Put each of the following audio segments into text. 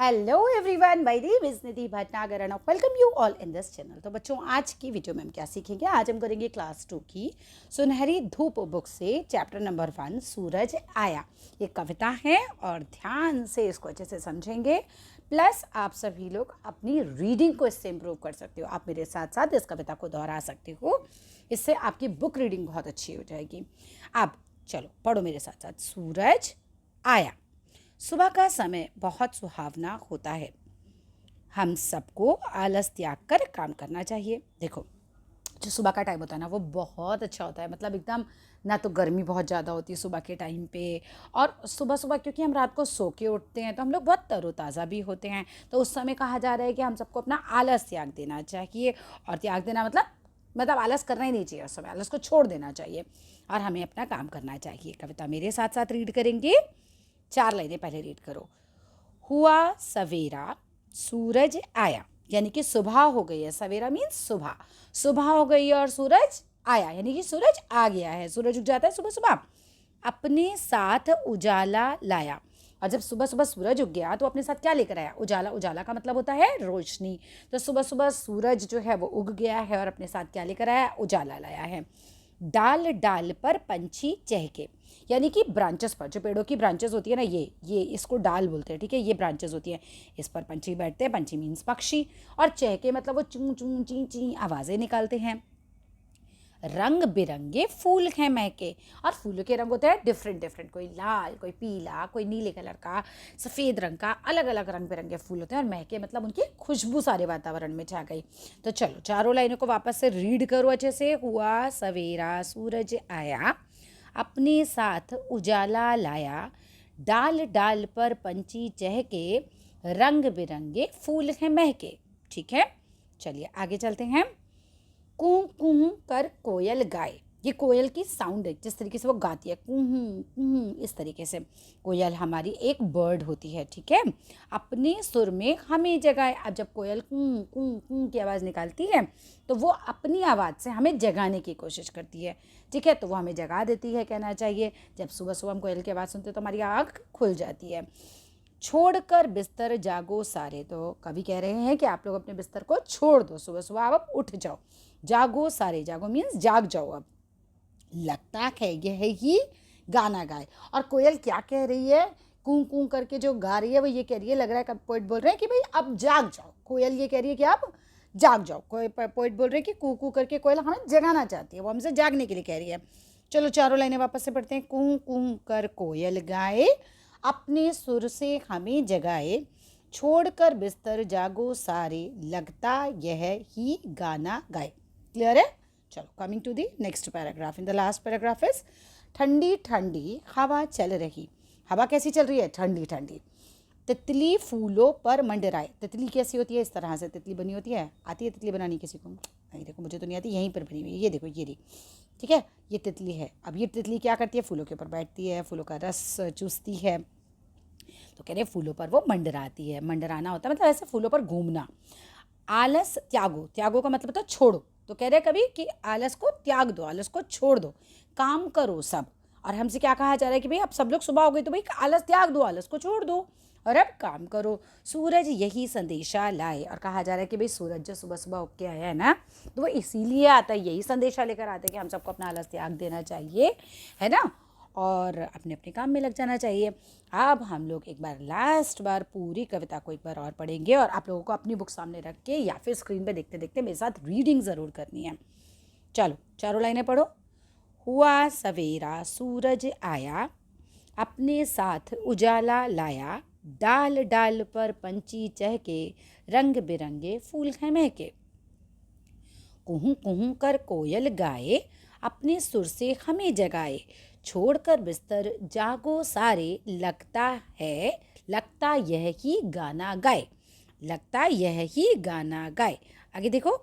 Hello everyone, my name is Nidhi Bhatnagar and welcome you all in this channel. तो बच्चों, आज की video में हम क्या सीखेंगे? आज हम करेंगे क्लास 2 की सुनहरी धूप बुक से चैप्टर नंबर 1 सूरज आया। ये कविता है और ध्यान से इसको अच्छे से समझेंगे। प्लस आप सभी लोग अपनी रीडिंग को इससे इम्प्रूव कर सकते हो। आप मेरे साथ साथ इस कविता को दोहरा सकते हो, इससे आपकी बुक रीडिंग बहुत अच्छी हो जाएगी। अब चलो पढ़ो मेरे साथ साथ। सूरज आया। सुबह का समय बहुत सुहावना होता है। हम सबको आलस त्याग कर काम करना चाहिए। देखो, जो सुबह का टाइम होता है ना, वो बहुत अच्छा होता है। मतलब एकदम ना तो गर्मी बहुत ज़्यादा होती है सुबह के टाइम पे, और सुबह सुबह क्योंकि हम रात को सो के उठते हैं तो हम लोग बहुत तरोताज़ा भी होते हैं। तो उस समय कहा जा रहा है कि हम सबको अपना आलस त्याग देना चाहिए। और त्याग देना मतलब आलस करना ही नहीं चाहिए। उस समय आलस को छोड़ देना चाहिए और हमें अपना काम करना चाहिए। कविता मेरे साथ साथ रीड करेंगे। 4 लाइनें पहले रीड करो। हुआ सवेरा, सूरज आया, यानी कि सुबह हो गई है। सवेरा मीन्स सुबह, सुबह हो गई है और सूरज आया, यानी कि सूरज आ गया है। सूरज उग जाता है सुबह सुबह। अपने साथ उजाला लाया। और जब सुबह सुबह सूरज उग गया तो अपने साथ क्या लेकर आया? उजाला। उजाला का मतलब होता है रोशनी। तो सुबह सुबह सूरज जो है वो उग गया है और अपने साथ क्या लेकर आया? उजाला लाया है। डाल डाल पर पंछी चहके, यानी कि ब्रांचेस पर, जो पेड़ों की ब्रांचेस होती है ना, ये इसको डाल बोलते हैं। ठीक है, ये ब्रांचेस होती हैं, इस पर पंछी बैठते हैं। पंछी मीन्स पक्षी। और चहके मतलब वो चूं चूं ची ची आवाज़ें निकालते हैं। रंग बिरंगे फूल हैं महके, और फूलों के रंग होते हैं डिफरेंट डिफरेंट। कोई लाल, कोई पीला, कोई नीले कलर का, सफ़ेद रंग का, अलग अलग रंग बिरंगे फूल होते हैं। और महके मतलब उनकी खुशबू सारे वातावरण में छा गई। तो चलो चारों लाइनों को वापस से रीड करो अच्छे से। हुआ सवेरा, सूरज आया, अपने साथ उजाला लाया, डाल डाल पर पंछी चहके, रंग बिरंगे फूल हैं महके। ठीक है, चलिए आगे चलते हैं। कूं कूं कर कोयल गाए। ये कोयल की साउंड है, जिस तरीके से वो गाती है, कूं कूं, इस तरीके से। कोयल हमारी एक बर्ड होती है। ठीक है, अपने सुर में हमें जगाए। अब जब कोयल कूं कूं कूं की आवाज़ निकालती है तो वो अपनी आवाज़ से हमें जगाने की कोशिश करती है। ठीक है, तो वो हमें जगा देती है, कहना चाहिए। जब सुबह सुबह हम कोयल की आवाज़ सुनते हैं तो हमारी आँख खुल जाती है। छोड़कर बिस्तर जागो सारे। तो कवि कह रहे हैं कि आप लोग अपने बिस्तर को छोड़ दो, सुबह सुबह आप उठ जाओ। जागो सारे, जागो मीन्स जाग जाओ। अब लगता है यह ही गाना गाए। और कोयल क्या कह रही है? कूं कूं करके जो गा रही है वो ये कह रही है, लग रहा है पोइट बोल रहे हैं कि भाई अब जाग जाओ। कोयल ये कह रही है कि आप जाग जाओ। कोई पोइट बोल रहे हैं कि कू कू करके कोयल हमें जगाना चाहती है, वो हमसे जागने के लिए कह रही है। चलो चारों लाइनें वापस से पढ़ते हैं। कूं कूं कर कोयल गाए, अपने सुर से हमें जगाए, छोड़कर बिस्तर जागो सारे, लगता यह ही गाना गाए। क्लियर है? चलो coming to the next paragraph. In the last paragraph is ठंडी ठंडी हवा चल रही। हवा कैसी चल रही है? ठंडी ठंडी। तितली फूलों पर मंडराए। तितली कैसी होती है? इस तरह से तितली बनी होती है। आती है तितली बनानी किसी को? नहीं, देखो मुझे तो नहीं आती। यहीं पर बनी हुई है, ये देखो, ये रही। ठीक है, ये तितली है। अब ये तितली क्या करती है? फूलों के ऊपर बैठती है, फूलों का रस चूसती है। तो कह रहे फूलों पर वो मंडराती है। मंडराना होता है मतलब ऐसे फूलों पर घूमना। आलस त्यागो। त्यागो का मतलब होता है छोड़ो। तो कह रहे कभी कि आलस को त्याग दो, आलस को छोड़ दो, काम करो सब। और हमसे क्या कहा जा रहा है कि भाई अब सब लोग सुबह हो गई तो भाई आलस त्याग दो, आलस को छोड़ दो और अब काम करो। सूरज यही संदेशा लाए। और कहा जा रहा है कि भाई सूरज जो सुबह सुबह उग के आया है ना, तो वो इसीलिए आता है, यही संदेशा लेकर आता है कि हम सबको अपना आलस त्याग देना चाहिए, है ना, और अपने अपने काम में लग जाना चाहिए। अब हम लोग एक बार लास्ट बार पूरी कविता को एक बार और पढ़ेंगे, और आप लोगों को अपनी बुक सामने रख के या फिर स्क्रीन पे देखते देखते मेरे साथ रीडिंग ज़रूर करनी है। चलो चारों लाइनें पढ़ो। हुआ सवेरा, सूरज आया, अपने साथ उजाला लाया, डाल डाल पर पंछी चहके, रंग बिरंगे फूल हैं महके। कुहू कुहू कर कोयल गाए, अपने सुर से हमें जगाए, छोड़कर बिस्तर जागो सारे, लगता यह ही गाना गाए। लगता यह ही गाना गाए। आगे देखो।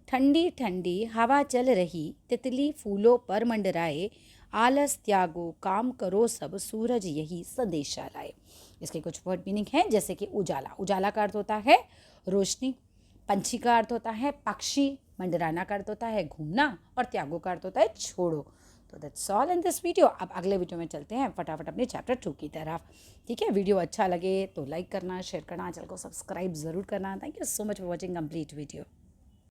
ठंडी ठंडी हवा चल रही, तितली फूलों पर मंडराए, आलस त्यागो काम करो सब, सूरज यही संदेशा लाए। इसके कुछ वर्ड मीनिंग हैं, जैसे कि उजाला। उजाला का अर्थ होता है रोशनी। पंछी का अर्थ होता है पक्षी। मंडराना का अर्थ होता है घूमना। और त्यागो का अर्थ होता है छोड़ो। तो that's all in this video. अब अगले वीडियो में चलते हैं फटाफट अपने चैप्टर 2 की तरफ। ठीक है, वीडियो अच्छा लगे तो लाइक करना, शेयर करना, चैनल को सब्सक्राइब ज़रूर करना। Thank you so much for watching complete video.